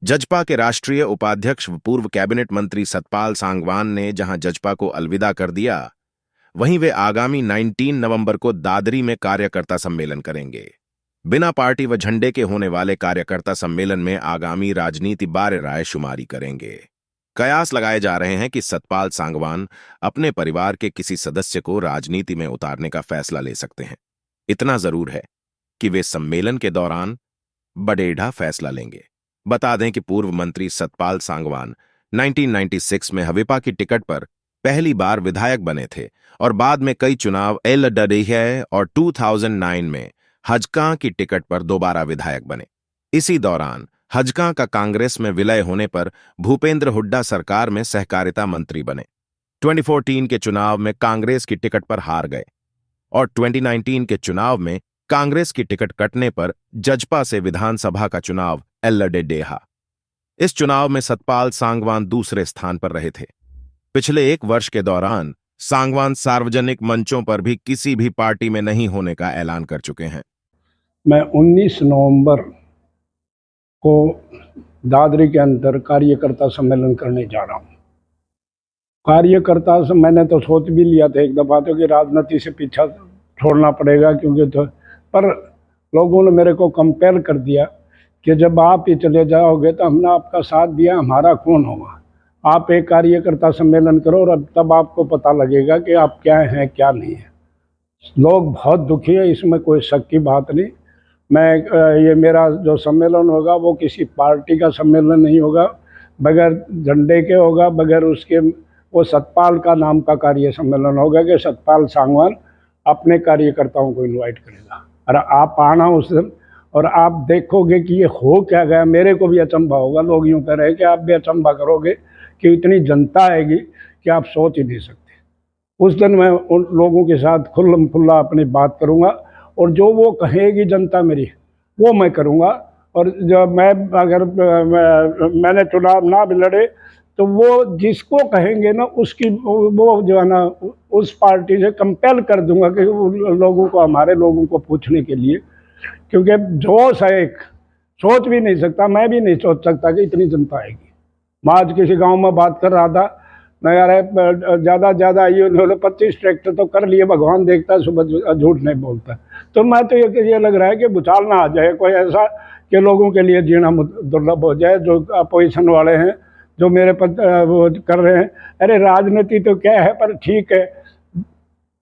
जजपा के राष्ट्रीय उपाध्यक्ष व पूर्व कैबिनेट मंत्री सतपाल सांगवान ने जहां जजपा को अलविदा कर दिया, वहीं वे आगामी 19 नवंबर को दादरी में कार्यकर्ता सम्मेलन करेंगे। बिना पार्टी व झंडे के होने वाले कार्यकर्ता सम्मेलन में आगामी राजनीति बारे राय शुमारी करेंगे। कयास लगाए जा रहे हैं कि सतपाल सांगवान अपने परिवार के किसी सदस्य को राजनीति में उतारने का फैसला ले सकते हैं। इतना जरूर है कि वे सम्मेलन के दौरान बड़ेढ़ा फैसला लेंगे। बता दें कि पूर्व मंत्री सतपाल सांगवान 1996 में हविपा की टिकट पर पहली बार विधायक बने थे और बाद में कई चुनाव लड़े हैं और 2009 में हजकां की टिकट पर दोबारा विधायक बने। इसी दौरान हजकां का कांग्रेस में विलय होने पर भूपेंद्र हुड्डा सरकार में सहकारिता मंत्री बने। 2014 के चुनाव में कांग्रेस की टिकट पर हार गए और 2019 के चुनाव में कांग्रेस की टिकट कटने पर जजपा से विधानसभा का चुनाव लड़े डेहा। इस चुनाव में सतपाल सांगवान दूसरे स्थान पर रहे थे। पिछले 1 वर्ष के दौरान सांगवान सार्वजनिक मंचों पर भी किसी भी पार्टी में नहीं होने का ऐलान कर चुके हैं। मैं 19 नवंबर को दादरी के अंदर कार्यकर्ता सम्मेलन करने जा रहा हूँ। कार्यकर्ता से मैंने तो सोच भी लिया था एक दफ़ा तो कि राजनीति से पीछा छोड़ना पड़ेगा, क्योंकि तो पर लोगों ने मेरे को कंपेल कर दिया कि जब आप ही चले जाओगे तो हमने आपका साथ दिया, हमारा कौन होगा। आप एक कार्यकर्ता सम्मेलन करो और अब तब आपको पता लगेगा कि आप क्या हैं क्या नहीं है। लोग बहुत दुखी है, इसमें कोई शक की बात नहीं। मैं ये मेरा जो सम्मेलन होगा वो किसी पार्टी का सम्मेलन नहीं होगा, बगैर झंडे के होगा, बगैर उसके वो सतपाल का नाम का कार्य सम्मेलन होगा कि सतपाल सांगवान अपने कार्यकर्ताओं को इनवाइट करेगा और आप आना उस दिन और आप देखोगे कि ये हो क्या गया। मेरे को भी अचंभा होगा, लोग यूँ कह रहे हैं कि आप भी अचंभा करोगे कि इतनी जनता आएगी कि आप सोच ही नहीं सकते। उस दिन मैं उन लोगों के साथ खुल्लम खुल्ला अपनी बात करूंगा और जो वो कहेगी जनता मेरी वो मैं करूंगा। और जब मैं अगर मैंने चुनाव ना भी लड़े तो वो जिसको कहेंगे ना उसकी वो जो है ना उस पार्टी से कंपेल कर दूंगा कि लोगों को, हमारे लोगों को पूछने के लिए, क्योंकि जोश है एक, सोच भी नहीं सकता, मैं भी नहीं सोच सकता कि इतनी जनता आएगी। मैं आज किसी गांव में बात कर रहा था, मैं यार ज़्यादा ये उन्होंने 25 ट्रैक्टर तो कर लिए, भगवान देखता है, सुबह झूठ नहीं बोलता। तो मैं तो ये लग रहा है कि भूचाल ना आ जाए कोई ऐसा कि लोगों के लिए जीना दुर्लभ हो जाए, जो अपोजिशन वाले हैं जो मेरे पर वो कर रहे हैं। अरे राजनीति तो क्या है, पर ठीक है।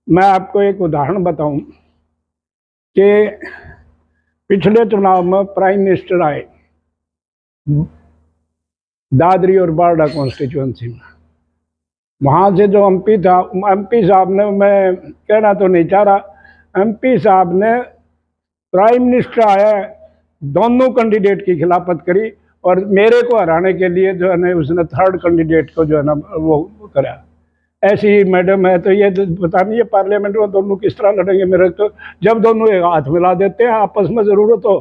मैं आपको एक उदाहरण बताऊं कि पिछले चुनाव में प्राइम मिनिस्टर आए दादरी और बारडा कॉन्स्टिट्यूंसी में। वहाँ से जो एमपी था, एमपी साहब ने, मैं कहना तो नहीं चाह रहा, एमपी साहब ने प्राइम मिनिस्टर आया दोनों कैंडिडेट की खिलाफत करी और मेरे को हराने के लिए जो है ना उसने थर्ड कैंडिडेट को जो है ना वो करा। ऐसी मैडम है तो ये पता नहीं है पार्लियामेंट में दोनों किस तरह लड़ेंगे। मेरे तो जब दोनों एक हाथ मिला देते हैं आपस में ज़रूरत हो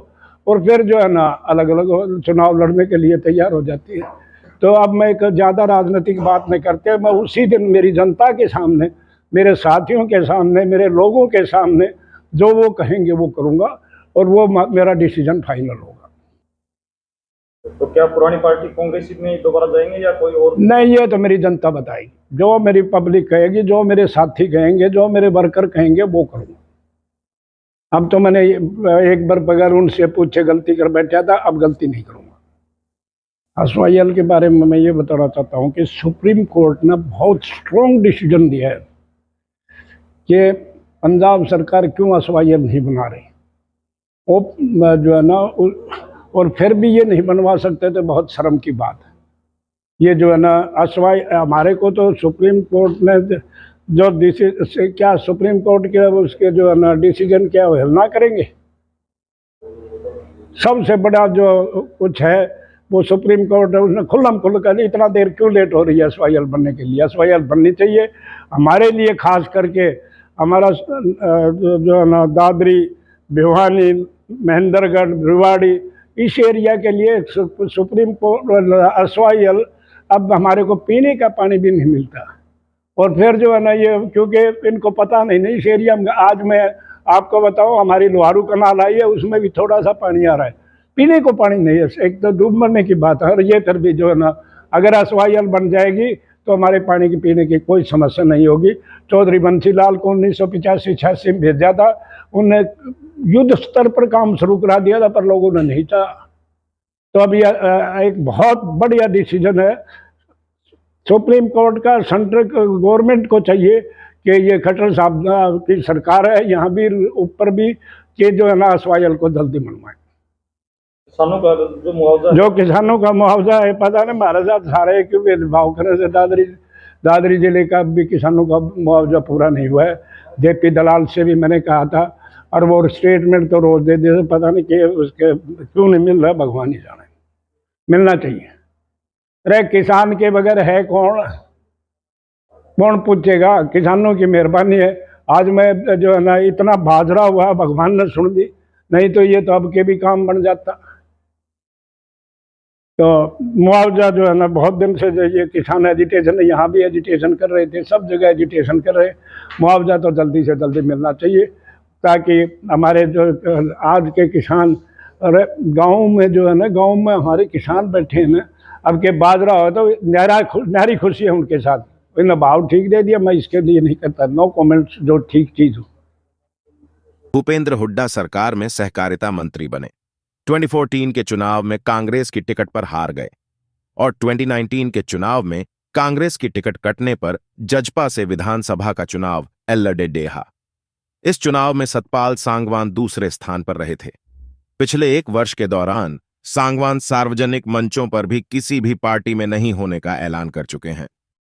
और फिर जो है ना अलग अलग चुनाव लड़ने के लिए तैयार हो जाती है। तो अब मैं एक ज़्यादा राजनीतिक बात नहीं करते, मैं उसी दिन मेरी जनता के सामने, मेरे साथियों के सामने, मेरे लोगों के सामने जो वो कहेंगे वो करूँगा और वो मेरा डिसीजन फाइनल होगा। तो क्या पुरानी पार्टी कांग्रेस में दोबारा जाएंगे या कोई और? नहीं, ये तो मेरी जनता बताएगी, जो मेरी पब्लिक कहेगी, जो मेरे साथी कहेंगे, जो मेरे वर्कर कहेंगे वो करूँगा। अब तो मैंने एक बार बगैर उनसे पूछे गलती कर बैठा था, अब गलती नहीं करूँगा। एसवाईएल के बारे में मैं ये बताना चाहता हूँ कि सुप्रीम कोर्ट ने बहुत स्ट्रॉन्ग डिसीजन दिया है कि पंजाब सरकार क्यों एसवाईएल नहीं बना रही। वो जो है ना और फिर भी ये नहीं बनवा सकते तो बहुत शर्म की बात है। ये जो है ना एसवाई हमारे को तो सुप्रीम कोर्ट ने जो डिसीजन, क्या सुप्रीम कोर्ट के उसके जो है ना डिसीजन क्या हेलना करेंगे। सबसे बड़ा जो कुछ है वो सुप्रीम कोर्ट उसने खुल्लम खुल्ला कर दिया। इतना देर क्यों लेट हो रही है एसवाईएल बनने के लिए? एसवाईएल बननी चाहिए हमारे लिए, खास करके हमारा जो है ना दादरी, भिवानी, महेंद्रगढ़, रेवाड़ी, इस एरिया के लिए सुप्रीम कोर्ट एसवाईएल। अब हमारे को पीने का पानी भी नहीं मिलता और फिर जो है ना ये, क्योंकि इनको पता नहीं इस एरिया में। आज मैं आपको बताऊं, हमारी लोहारू कनाल आई है, उसमें भी थोड़ा सा पानी आ रहा है। पीने को पानी नहीं है, एक तो डूब मरने की बात है। और ये फिर भी जो है ना, अगर एसवाईएल बन जाएगी तो हमारे पानी की पीने की कोई समस्या नहीं होगी। चौधरी बंसीलाल को 1985-86 में भेजा था, उन्हें युद्ध स्तर पर काम शुरू करा दिया था, पर लोगों ने नहीं चाहा। तो अभी एक बहुत बढ़िया डिसीजन है सुप्रीम कोर्ट का। सेंट्रल गवर्नमेंट को चाहिए कि ये खट्टर साहब की सरकार है, यहाँ भी ऊपर भी, कि जो है ना एसवाईएल को जल्दी मनवाए। किसानों का जो मुआवजा है, जो किसानों का मुआवजा है, पता नहीं हमारे साथ सारे क्यों भेदभाव करे से। दादरी जिले का भी किसानों का मुआवजा पूरा नहीं हुआ है। जेपी दलाल से भी मैंने कहा था, और वो स्टेटमेंट तो रोज दे दे, पता नहीं कि उसके क्यों नहीं मिल रहा, भगवान ही जाने। मिलना चाहिए। अरे किसान के बगैर है कौन, कौन पूछेगा। किसानों की मेहरबानी है। आज मैं जो है ना इतना बाजरा हुआ, भगवान ने सुन दी, नहीं तो ये तो अब के भी काम बन जाता। तो मुआवजा जो है ना, बहुत दिन से जो ये किसान एजिटेशन, यहाँ भी एजिटेशन कर रहे थे, सब जगह एजिटेशन कर रहे। मुआवजा तो जल्दी से जल्दी मिलना चाहिए, ताकि हमारे जो आज के किसान, और गाँव में जो है ना, गाँव में हमारे किसान बैठे हैं ना, अब के बाजरा हो तो नारी खुशी है उनके साथ। इन्होंने भाव ठीक दे दिया, मैं इसके लिए नहीं करता, नो कमेंट्स, जो ठीक चीज हो। भूपेंद्र हुड्डा सरकार में सहकारिता मंत्री बने। 2014 के चुनाव में कांग्रेस की टिकट पर हार गए और 2019 के चुनाव में कांग्रेस की टिकट कटने पर जजपा से विधानसभा का चुनाव लड़े डेहा। इस चुनाव में सतपाल सांगवान दूसरे स्थान पर रहे थे। पिछले 1 वर्ष के दौरान सांगवान सार्वजनिक मंचों पर भी किसी भी पार्टी में नहीं होने का ऐलान कर चुके हैं।